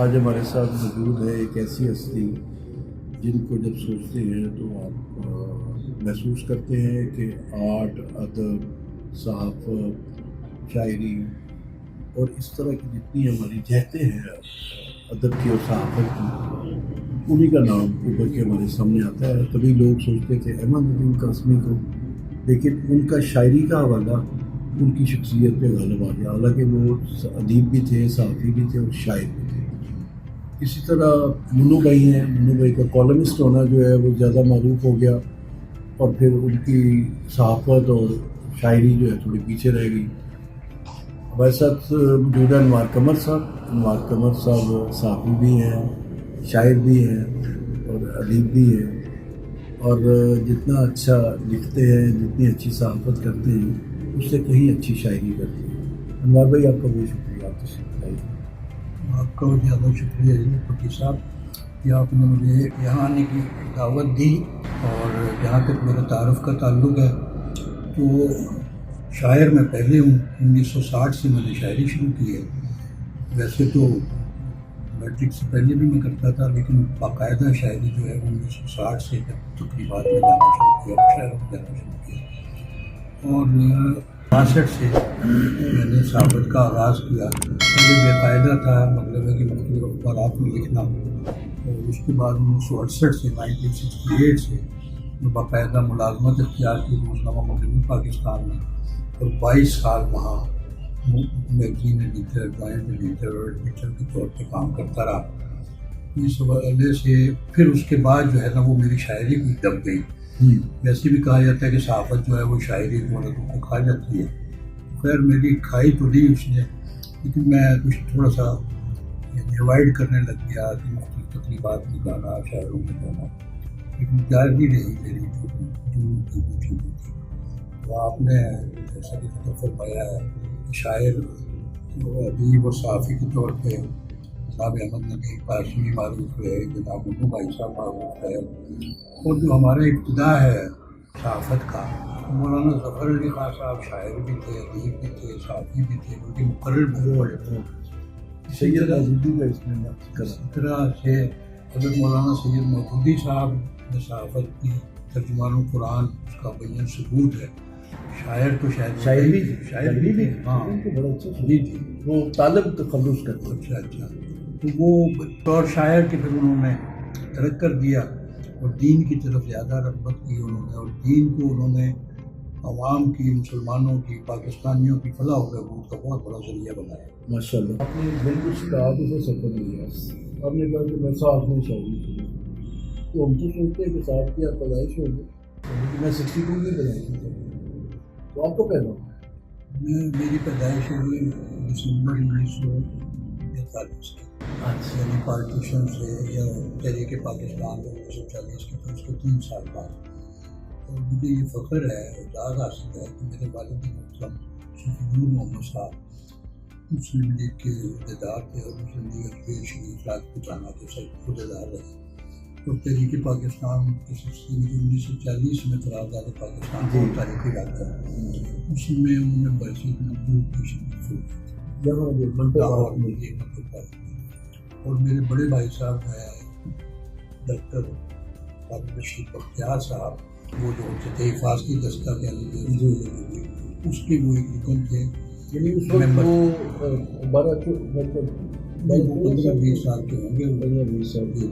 آج ہمارے ساتھ موجود ہے ایک ایسی ہستی جن کو جب سوچتے ہیں تو آپ محسوس کرتے ہیں کہ آرٹ، ادب، صحافت، شاعری اور اس طرح کی جتنی ہماری جہتیں ہیں ادب کی اور صحافت کی، انہی کا نام اوپر کے ہمارے سامنے آتا ہے۔ کبھی لوگ سوچتے تھے احمد ندیم قاسمی کو، لیکن ان کا شاعری کا حوالہ ان کی شخصیت پہ غالب آ گیا، حالانکہ وہ ادیب بھی تھے، صحافی بھی تھے اور شاعر بھی تھے۔ اسی طرح منو بھائی ہیں، منو بھائی کا کالمسٹ ہونا جو ہے وہ زیادہ معروف ہو گیا، اور پھر ان کی صحافت اور شاعری جو ہے تھوڑی پیچھے رہ گئی۔ ہمارے ساتھ موجود ہے انوار قمر صاحب۔ انوار قمر صاحب صحافی بھی ہیں، شاعر بھی ہیں اور ادیب بھی ہیں، اور جتنا اچھا لکھتے ہیں، جتنی اچھی صحافت کرتے ہیں، اس سے کہیں اچھی شاعری کرتے ہیں۔ انوار بھائی آپ کا بہت شکریہ، آپ تشریف لائیے۔ آپ کا زیادہ شکریہ فقیر صاحب کہ آپ نے مجھے یہاں آنے کی دعوت دی، اور جہاں تک میرے تعارف کا تعلق ہے تو شاعر میں پہلے ہوں۔ 1960 سے میں نے شاعری شروع کی ہے۔ ویسے تو میٹرک سے پہلے بھی میں کرتا تھا، لیکن باقاعدہ شاعری جو ہے 1960 سے جب تقریبات میں جانا شروع کیا، شاعروں میں جانا شروع کیا، اور 62 سے میں نے صحافت کا آغاز کیا۔ پہلے باقاعدہ تھا، مطلب ہے کہ مختلف اخبارات میں لکھنا، اور اس کے بعد 1968 سے 1968 سے میں باقاعدہ ملازمت اختیار کی روزنامہ مغربی پاکستان میں، اور 22 سال وہاں میگزین ایڈیٹر، جوائنٹ ایڈیٹر اور ایڈیٹر کے طور پہ کام کرتا رہا۔ اس حوالے سے پھر اس کے بعد جو ہے نا وہ میری شاعری بھی دب گئی۔ ویسے بھی کہا جاتا ہے کہ صحافت جو ہے وہ شاعری کو لوگوں کو کھا جاتی ہے۔ خیر میری کھائی تو نہیں اس نے، لیکن میں کچھ تھوڑا سا اوائڈ کرنے لگ گیا کہ مختلف تقریبات میں جانا، شاعروں میں جانا، لیکن جاری رہی میری جنون کی تھی۔ تو آپ نے جیسا کہ فرمایا ہے کہ شاعر ادیب اور صحافی کے طور پہ جناب احمد ندیم قاسمی معروف ہے، جناب منو بھائی صاحب معروف ہے، اور جو ہمارا ابتدا ہے صحافت کا، مولانا ظفر علی خان صاحب شاعر بھی تھے، ادیب بھی تھے، صحافی بھی تھے، ان کے مقرر بھی بڑے تھے۔ سید مودودی کا اس میں اس طرح سے حضرت مولانا سید مودودی صاحب نے صحافت کی، ترجمان قرآن اس کا بین ثبوت ہے۔ شاعر تو شاعر بھی شاعر بھی تھے، ہاں بڑا اچھا جی جی، وہ طالب تخلص کرتے اچھا اچھا۔ تو وہ طور شاعر کے پھر انہوں نے ترک کر دیا، اور دین کی طرف زیادہ رغبت کی انہوں نے، اور دین کو انہوں نے عوام کی، مسلمانوں کی، پاکستانیوں کی فلاح و بہبود کا بہت بڑا ذریعہ بنایا۔ ماشاء اللہ۔ آپ نے دل کو سکھا اسے سفر لیا، آپ نے کہا کہ میں صاحب نے شاعری کی، تو ہم تو سوچتے ہیں کہ صاحب کی آپ پیدائش ہو گئی، لیکن میں 62 کی پیدائش ہوں، تو آپ کو پیدا ہوں میری پیدائش ہوئی دسمبر 1943 کی، یعنی پارٹیشن سے یا تحریک پاکستان 1940 کی، تو اس کے 3 سال بعد۔ اور مجھے یہ فخر ہے، اعزاز حاصل ہے کہ میرے والد محترم صوفی نور محمد صاحب مسلم لیگ کے عہدیدار تھے، اور مسلم لیگ ازبیر شریف راجپوتانہ کے عہدیدار رہے، اور تحریک پاکستان کے سلسلے میں جو 1940 میں قرارداد پاکستان کو تاریخی رکھا ہے، اس میں انہوں نے برسی نبوت کی شرکت کی، لاہور میں یہ اور میرے بڑے بھائی صاحب ہیں ڈاکٹر قادر رشید بختیار صاحب، وہ جو جتھے حفاظ کی دستہ کے اس کے وہ ایک رکن تھے، یعنی اس وقت وہ 15-20 سال کے ہوں گے۔ 15-20 سال کے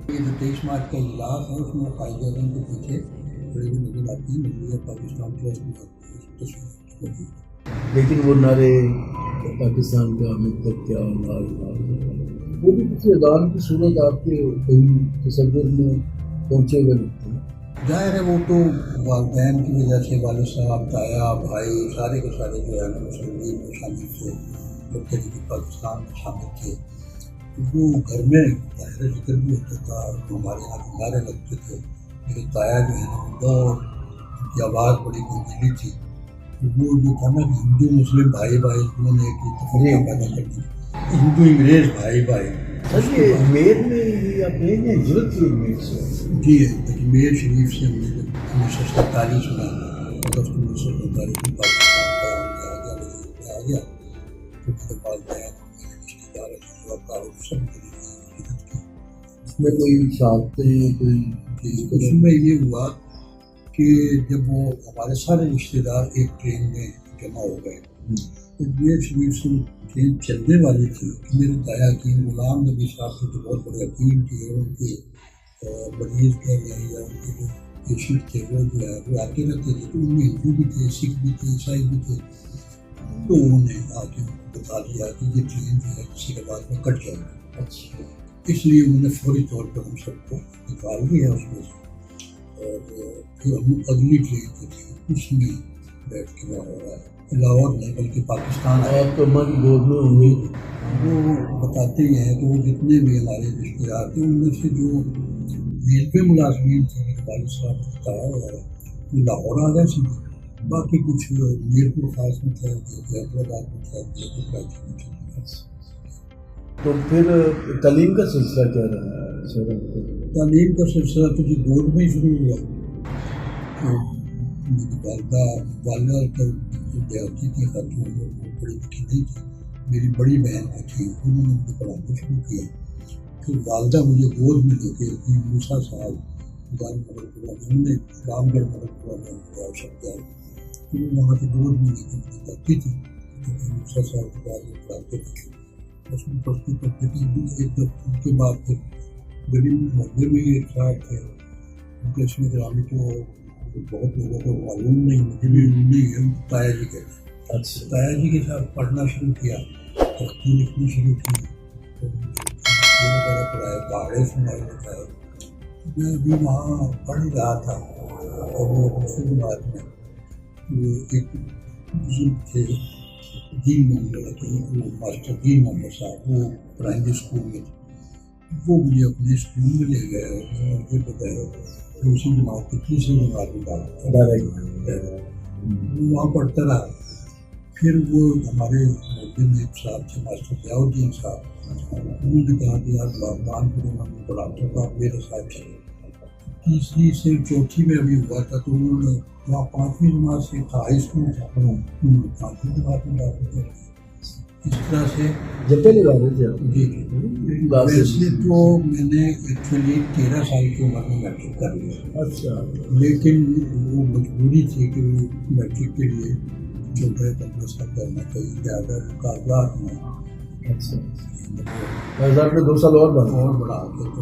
یہ جو 23 مارچ کا اجلاس ہے اس میں قائد اعظم کے پیچھے بڑے بھی نظر آتی ہیں، نظریہ پاکستان ٹرسٹ میں تصویر موجود ہے۔ لیکن وہ نعرے پاکستان کا مطلب کیا، وہ بھی کسی اذان کی صورت آپ کے کہیں تصور میں پہنچے ہوئے لگتے ہیں۔ ظاہر ہے وہ تو والدین کی وجہ سے، والد صاحب، تایا، بھائی، سارے کے سارے جو ہے نا مسلم لیگ میں شامل تھے، اور تحریک پاکستان میں شامل تھے، تو وہ گھر میں ظاہر ذکر بھی ہوتا تھا، ہمارے یہاں نعرے لگتے تھے۔ میرے تایا جو ہے نا وہ بہت، ان کی آواز بڑی گنجیلی تھی، تو وہ جو تھا نا ہندو مسلم بھائی بھائی، انہوں نے ایک تفریح پیدا کر دی، ہندو انگریز بھائی بھائی۔ اجمیر میں یہ اپنے ہجرت کی اجمیر سے جی اجمیر شریف سے ہم نے جب 1947 میں اگست 1947 میں پاکستان کا آ گیا، تو میرے والدین رشتے دار تعارف سب کے لیے حقیقت کی. اس میں کوئی شہادتیں کوئی اس میں یہ ہوا کہ جب وہ ہمارے سارے رشتے دار ایک ٹرین میں جمع ہو گئے تو یہ شریف سے ٹرین چلنے والی تھی کہ میرے دایا حکیم غلام نبی صاحب جو بہت بڑے حکیم تھے اور ان کے مریض کہہ لیں یا ان کے جو پیشنٹ تھے وہ جو ہے وہ آتے رہتے تھے. تو ان میں ہندو بھی تھے, سکھ بھی تھے, عیسائی بھی تھے. تو انہوں نے آ کے بتا دیا کہ یہ ٹرین جو ہے کسی کے بعد میں کٹ جائے گا. اچھا, اس لیے انہوں نے فوری طور پر ہم سب کو نکال دیا اس میں سے. اور پھر ہم اگلی ٹرین جو تھی اس میں بیٹھ کے لاہور نہیں بلکہ پاکستان آئے. آپ تو ماں کی گود میں ہوں گے. وہ بتاتے ہی ہیں کہ وہ جتنے بھی ہمارے رشتے دار تھے ان میں سے جو ریلوے ملازمین تھے میرے والد صاحب نے بتایا وغیرہ وہ لاہور آ گئے سیدھے. باقی کچھ میرپور خاص میں تھے, حیدرآباد میں تھے, کراچی میں تھے. تو پھر تعلیم کا سلسلہ کیا رہا؟ تعلیم کا سلسلہ تو جی گود میں ہی شروع ہوا. میری والدہ کا دیہاتی تھی خاتون, وہ پڑھی لکھی نہیں تھی. میری بڑی بہن جو تھی انہوں نے مجھے پڑھانا شروع کیا. پھر والدہ مجھے گود میں لے کے موسیٰ صاحب انہوں نے رام گڑھ ملکپورہ میں شب دیا. وہاں سے گود میں لے کے مجھے جاتی تھی موسیٰ صاحب کے بعد میں پڑھاتے تھے. اس میں پڑھتی پڑھتے تھے. ایک ان کے بعد پھر گلی محلے میں ہی ایک صاحب تھے ان کے اس میں گرامی تو بہت لوگوں کو معلوم نہیں, مجھے بھی نہیں ہے, تایا جی کہتے ہیں. اچھا, تایا جی کے ساتھ پڑھنا شروع کیا, تختی لکھنی شروع کی, وغیرہ پڑھایا, پہاڑے سنائی بتائے. میں ابھی وہاں پڑھ رہا تھا اور وہ دوسری بات میں وہ ایک بزرگ تھے دین محمد کے, وہ ماسٹر دین محمد صاحب, وہ پرائمری اسکول میں تھے. وہ مجھے اپنے اسکول میں لے گئے اور مجھے بتایا دوسری جماعت کی تیسری جماعت میں ڈالا. وہاں پڑھتا رہا. پھر وہ ہمارے محلے میں ایک صاحب تھے ماسٹر ضیاء الدین صاحب, انہوں نے کہا کہ یار لاکڈاؤن پورے میں پڑھاتا ہوں آپ میرے ساتھ چلے. تیسری سے چوتھی میں ابھی ہوا تھا تو انہوں نے وہاں پانچویں جماعت سے ہائی اسکول تھا, انہوں نے پانچویں جماعت میں ڈالا دیا. اس طرح سے جب پہلے والے تھے جی ویسے تو میں نے ایکچولی 13 سال کی عمر میں میٹرک کر لیا. اچھا, لیکن وہ مجبوری تھی کہ وہ میٹرک کے لیے چھوٹا پندرہ کرنا چاہیے زیادہ کاغذات میں. اچھا, آپ نے 2 سال اور بڑھا اور بڑھا کے تو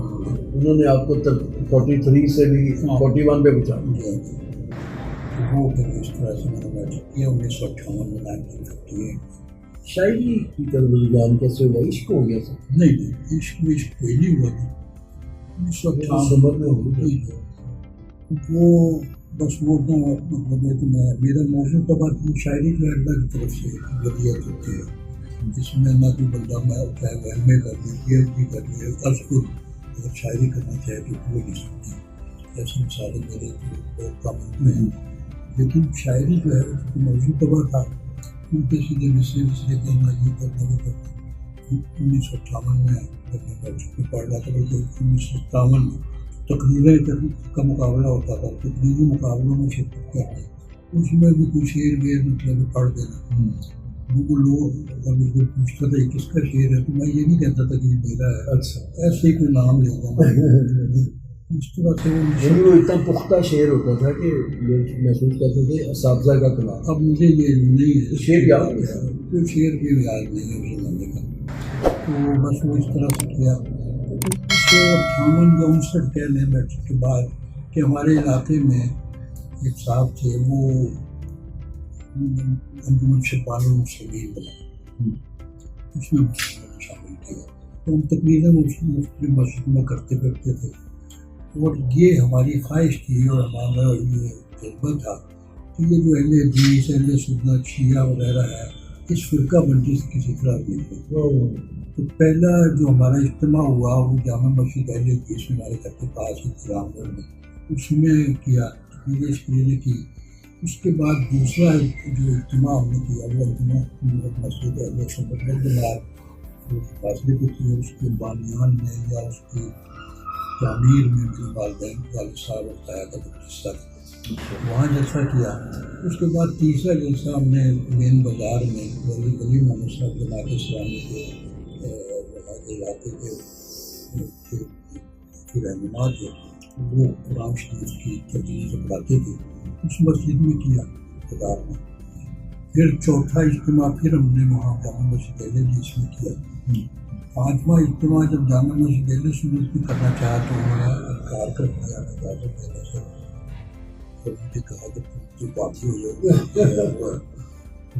انہوں نے آپ کو 43 سے بھی 41 پہ پہنچا دیا. وہ پھر اس طرح سے میں نے میٹرک کیا 1958 میں 1958. شاعری کی طرف رجحان کیسے ہوا؟ عشق ہو گیا سر؟ نہیں عشق میں عشق کوئی نہیں ہوا تھا. 1958 میں ہو گئی. وہ بس وہ مطلب ہے کہ میرا موضوع کا بات شاعری جو ہے اللہ کی طرف سے ودیعت ہوتی ہے, جس میں نہ کوئی بندہ میں چاہے وہ ایم اے کر لیں, پی ایچ ڈی کر لیں, از خود اگر شاعری کرنا چاہے تو ہو نہیں سکتی. ایسی مثالیں میرے بہت کم میں ہیں. لیکن شاعری جو ہے اس کو موضوع تباہ تھا, ان کے سیدھے میسیج سے کہنا یہ کرنا وہ کرنا. 1958 میں جب میں میٹرک میں پڑھ رہا تھا بلکہ 1957 میں تقریریں کا مقابلہ ہوتا تھا, تقریری مقابلوں میں شرکت کرتے, اس میں بھی کوئی شعر ویر مطلب پڑھ دینا. وہ لوگ اگر مجھ کو پوچھتا تھا یہ کس کا شعر ہے تو میں یہ نہیں کہتا تھا کہ یہ میرا ہے. اچھا, ایسے ہی کوئی نام لے گا. اس طرح سے وہ اتنا پختہ شعر ہوتا تھا کہ محسوس کرتے تھے اساتذہ کا کلام. اب مجھے یہ نہیں ہے شعر یاد ہے, کوئی شعر بھی یاد نہیں ہے اس زمانے کا. تو بس وہ اس طرح سے کیا. 1958 یا 59 کہہ لیں میٹرک کے بعد کہ ہمارے علاقے میں ایک صاحب تھے, وہ انجمن شبان المسلمین بنا, اس میں شامل کیا. تو ہم تقریباً مختلف مسجد میں کرتے پھرتے تھے اور یہ ہماری خواہش تھی اور ہمارا یہ جذبہ تھا کہ یہ جو اہل حدیث اہل سنت شیعہ وغیرہ ہے اس فرقہ بندی سے کسی طرح نہیں ہے. تو پہلا جو ہمارا اجتماع ہوا وہ جامع مسجد اہل حدیث میں ہمارے گھر کے پاس ہی رام گڑھ میں, اس میں کیا تقریریں کی. اس کے بعد دوسرا جو اجتماع ہم نے کیا وہ اجتماع مسجد اہل سنت والجماعت فاصلے پہ تھی, اس کے بانیان میں یا اس کی تعمیر میں میرے والدین والد صاحب اور تایا کا حصہ وہاں جلسہ کیا. اس کے بعد تیسرا جلسہ ہم نے مین بازار میں گلی محمد صاحب جماعت اسلامی کے علاقے کے رہنما تھے، وہ قرآن شریف کی ترجمہ سے پڑھاتے تھے، اس مسجد میں کیا اقتدار میں. پھر چوتھا اجتماع پھر ہم نے وہاں جامع مسجد اہل حدیث میں کیا. پانچواں اجتماع جب جامع مسجد اہل سنت بھی کرنا چاہا تو انہوں نے انکار کر دیا. اجازت دینے سے پھر مجھے کہا کہ تو باقی ہو جائے گا،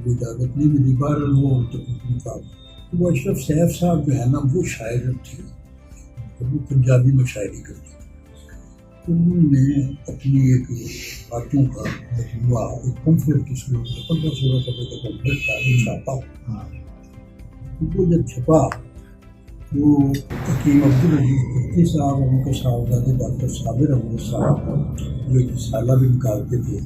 اجازت نہیں ملی. بار وہ وہ اشرف سیف صاحب جو ہے نا وہ شاعر تھے، وہ پنجابی میں شاعری کرتے تھے. انہوں نے اپنی ایک باتوں کا مجموعہ ایک پمفلٹ اس میں 15-16 صفحے کا پمفلٹ تھا، وہ چھاپا. وہ جب چھپا تو حکیم عبدالعزیز بگٹی صاحب اور ان کے صاحبزادے ڈاکٹر صابر احمد صاحب جو ایک رسالہ بھی نکالتے تھے،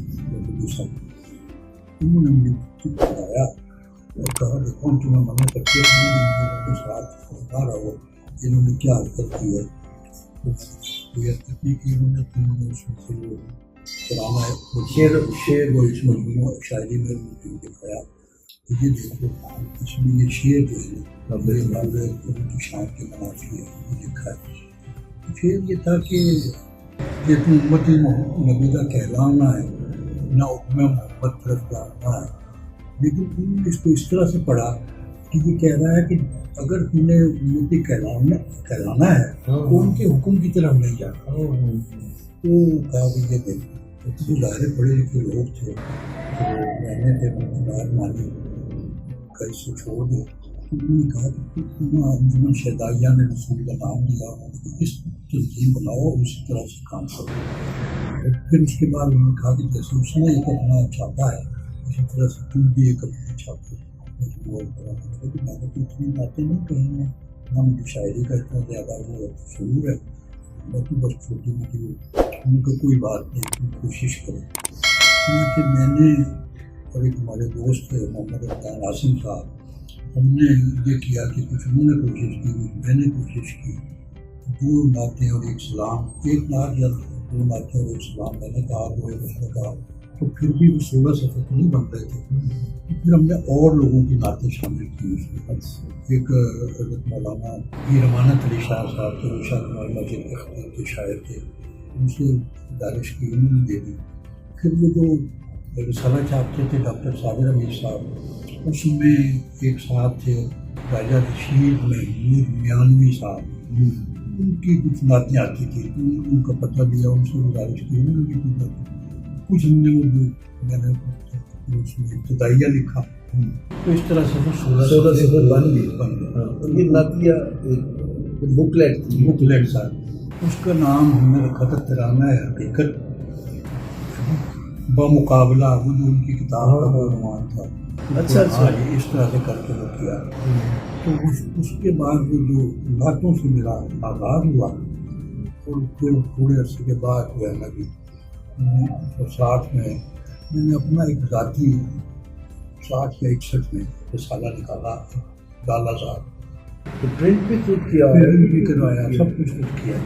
انہوں نے مجھے بتایا اور کہا دیکھو تمہیں منع کرتے ہیں کے ساتھ بتا رہا ہو انہوں نے کیا حرکت کی ہے. انہوں نے اس میں سے وہ کرانا ہے شعر وہ اس مجموعہ شاعری میں دکھایا. یہ دیکھو اس میں یہ شعر جو ہے کی شان کے منافی ہے یہ لکھا ہے. پھر یہ تھا کہ یہ تو امت نبی کا کہلانا ہے نہ حکم محمد طرف جاننا ہے. لیکن انہوں نے اس کو اس طرح سے پڑھا کہ یہ کہہ رہا ہے کہ اگر انہیں امتی کہلانا ہے تو ان کے حکم کی طرف نہیں جانا. تو کہا کہ یہ دیکھو ظاہر پڑھے لکھے لوگ تھے تو میں نے پھر بار مانی کہ اس کو چھوڑ دو. انہوں نے کہا کہ انجمن شہدائیہ نے رسول کا نام دیا اس تنظیم بناؤ اور اسی طرح سے کام کرو. پھر اس کے بعد انہوں نے کہا کہ جیسے اس نے ایک اپنا چھاپا ہے اسی طرح سے تم بھی ایک اپنا چھاپو. میں نے تو اتنی باتیں نہیں کہیں ہیں، نہ مجھے شاعری کا اتنا زیادہ وہ شعور ہے. میں تو بس چھوٹی موٹی ان کو کوئی بات نہیں کوشش کریں. کیونکہ میں نے اور ایک ہمارے دوست تھے محمد افطان عاصم صاحب، ہم نے یہ کیا کہ کچھ انہوں نے کوشش کی کچھ میں نے کوشش کی. 2 نعتیں اور ایک سلام، ایک نعت یا 2 نعتیں اور ایک سلام میں نے کہا، وہ اس نے کہا. تو پھر بھی وہ 16 صفحے تو نہیں بن رہے تھے. پھر ہم نے اور لوگوں کی نعتیں شامل کی اس میں. ایک حضرت مولانا پیر امانت علی شاہ صاحب تھے، شاہ کمال مسجد کے شاعر تھے، ان سے گزارش کی انہوں نے دے دی. پھر وہ جو رسالہ چھاپتے تھے ڈاکٹر صابر احمد صاحب، اس میں ایک صاحب تھے راجہ رشید محمود میانوی صاحب، ان کی کچھ نعتیں آتی تھی. ان کا پتہ دیا، ان سے گزارش کی، انہوں نے بھی کچھ ہم نے وہ میں نے اس میں ابتدائیہ لکھا. تو اس طرح سے وہ 16 صفحے بن گئے. یہ نعتیہ بکلیٹ صاحب، اس کا نام ہم نے رکھا تھا ترانہ حقیقت بمقابلہ، وہ جو ان کی کتاب کا عنوان تھا. اچھا اس طرح سے کر کے وہ کیا. تو اس کے بعد وہ جو باتوں سے میرا آغاز ہوا اور پھر تھوڑے عرصے کے بعد جو ہے نا کہ 1960 میں نے اپنا ایک ذاتی 60 یا 61 میں رسالہ نکالا لالا صاحب. پرنٹ بھی خود کیا، پرنٹ بھی کروایا، سب کچھ کیا.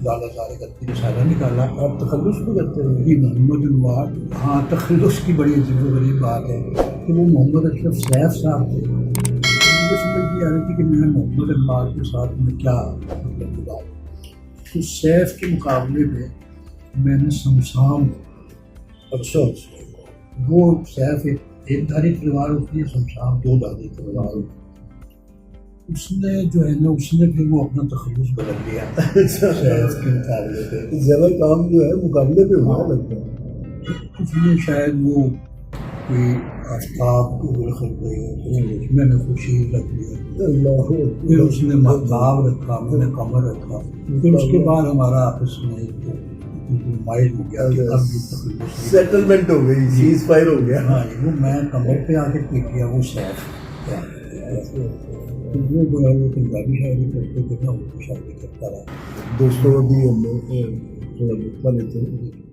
لالا صاحب کا رسالہ نکالا. آپ تخلص بھی کرتے ہیں؟ جی محمد انوار. ہاں تخلص کی بڑی عجیب و غریب بات ہے کہ وہ محمد اشرف سیف صاحب تھے. مجھے سمجھ یہ آ رہی تھی کہ میں محمد انوار کے ساتھ میں کیا مطلب بات. تو سیف کے مقابلے میں میں نے سمسام، افسوس وہ سیف ایک دھاری تلوار ہوتی ہے، سمسام 2 دھاری تلوار ہوتی ہے. اس نے جو ہے نا اس نے پھر وہ اپنا تخلص بدل لیا سیف کے مقابلے پہ. زیادہ کام جو ہے مقابلے پہ ہوا لگتا ہے. اس نے شاید وہ کوئی آفتاب کو خرید گئی ہو، میں نے خوشی رکھ لیا. پھر اس نے مہتاب رکھا، میں نے قمر رکھا. پھر اس کے بعد ہمارا آپس میں مائل ہو گیا کہ اب بھی تخلص سیٹلمنٹ ہو گئی، سیز فائر ہو گیا. ہاں وہ میں قمر پہ آ کے پک گیا، وہ سیف. وہ جو ہے وہ پنجابی شاعری کرتے تھے نا، وہ شاعری کرتا رہا. دوستوں ابھی ہم لوگ تھوڑا لطفہ لیتے ہیں.